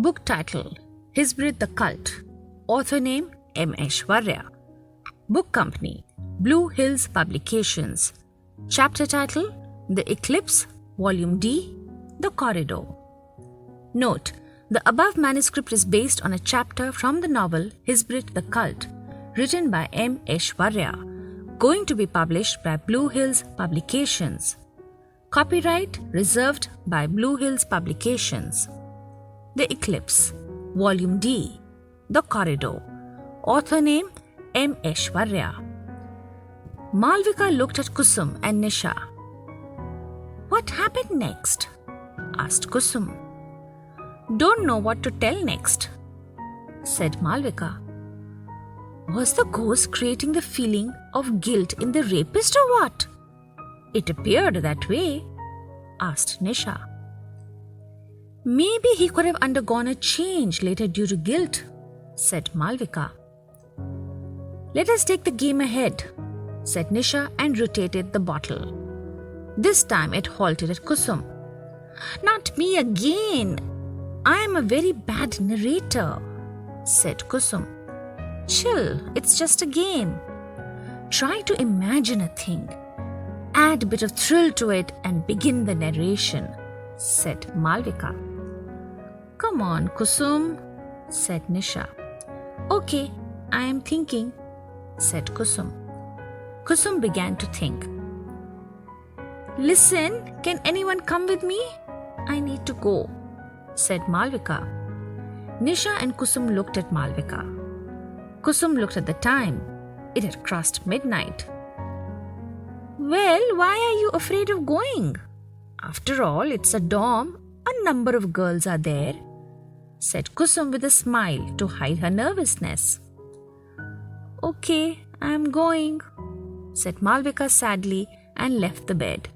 Book title: Aishvarya the Cult. Author name: M. Aishvarya. Book company: Blue Hills Publications. Chapter title: The Eclipse, Volume D, The Corridor. Note: the above manuscript is based on a chapter from the novel Aishvarya the Cult, written by M. Aishvarya, going to be published by Blue Hills Publications. Copyright reserved by Blue Hills Publications. The Eclipse, Volume D, The Corridor. Author name: M. Aishvarya. Malvika looked at Kusum and Nisha. "What happened next?" asked Kusum. "Don't know what to tell next," said Malvika. Was the ghost creating the feeling of guilt in the rapist or what? It appeared that way, asked Nisha. Maybe he could have undergone a change later due to guilt, said Malvika. Let us take the game ahead, said Nisha and rotated the bottle. This time it halted at Kusum. Not me again. I am a very bad narrator, said Kusum. Chill, it's just a game. Try to imagine a thing. Add a bit of thrill to it and begin the narration, said Malvika. Come on, Kusum, said Nisha. Okay, I am thinking, said Kusum. Kusum began to think. Listen, can anyone come with me? I need to go, said Malvika. Nisha and Kusum looked at Malvika. Kusum looked at the time. It had crossed midnight. Well, why are you afraid of going? After all, it's a dorm. A number of girls are there, said Kusum with a smile to hide her nervousness. Okay, I am going, said Malvika sadly and left the bed.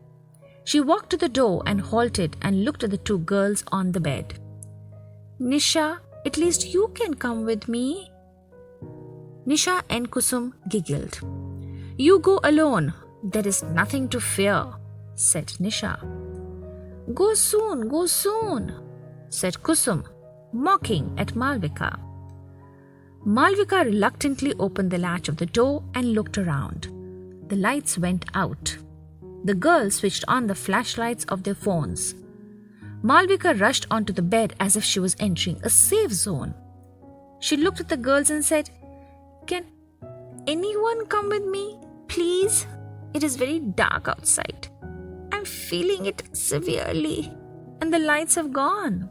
She walked to the door and halted and looked at the two girls on the bed. Nisha, at least you can come with me. Nisha and Kusum giggled. You go alone. There is nothing to fear, said Nisha. Go soon, said Kusum, mocking at Malvika. Malvika reluctantly opened the latch of the door and looked around. The lights went out. The girls switched on the flashlights of their phones. Malvika rushed onto the bed as if she was entering a safe zone. She looked at the girls and said, Can anyone come with me, please? It is very dark outside. I'm feeling it severely, and the lights have gone.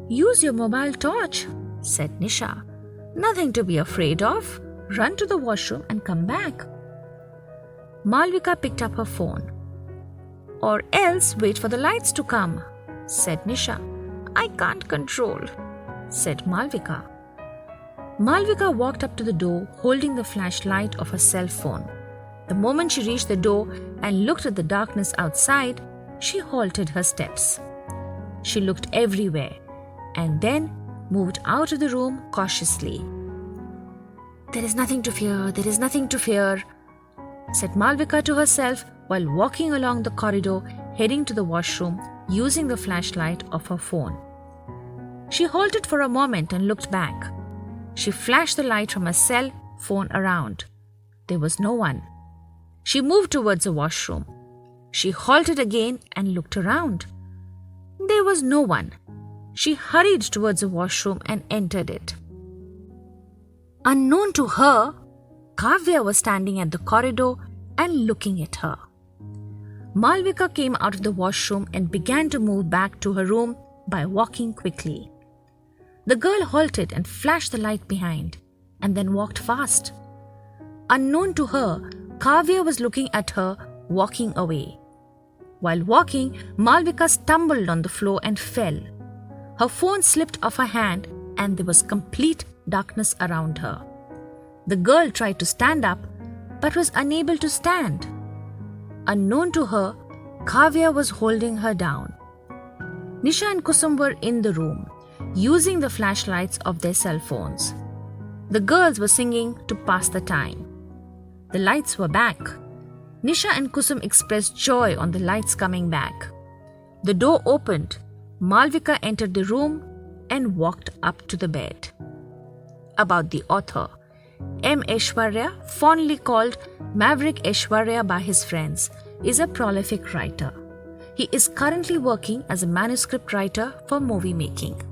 Use your mobile torch, said Nisha. Nothing to be afraid of. Run to the washroom and come back. Malvika picked up her phone. Or else wait for the lights to come, said Nisha. I can't control, said Malvika. Malvika walked up to the door holding the flashlight of her cell phone. The moment she reached the door and looked at the darkness outside, she halted her steps. She looked everywhere and then moved out of the room cautiously. There is nothing to fear, there is nothing to fear, said Malvika to herself while walking along the corridor heading to the washroom using the flashlight of her phone. She halted for a moment and looked back. She flashed the light from her cell phone around. There was no one. She moved towards the washroom. She halted again and looked around. There was no one. She hurried towards the washroom and entered it. Unknown to her, Kavya was standing at the corridor and looking at her. Malvika came out of the washroom and began to move back to her room by walking quickly. The girl halted and flashed the light behind and then walked fast. Unknown to her, Kavya was looking at her, walking away. While walking, Malvika stumbled on the floor and fell. Her phone slipped off her hand and there was complete darkness around her. The girl tried to stand up but was unable to stand. Unknown to her, Kavya was holding her down. Nisha and Kusum were in the room, using the flashlights of their cell phones. The girls were singing to pass the time. The lights were back. Nisha and Kusum expressed joy on the lights coming back. The door opened. Malvika entered the room and walked up to the bed. About the author, M. Aishvarya, fondly called Maverick Aishvarya by his friends, is a prolific writer. He is currently working as a manuscript writer for movie making.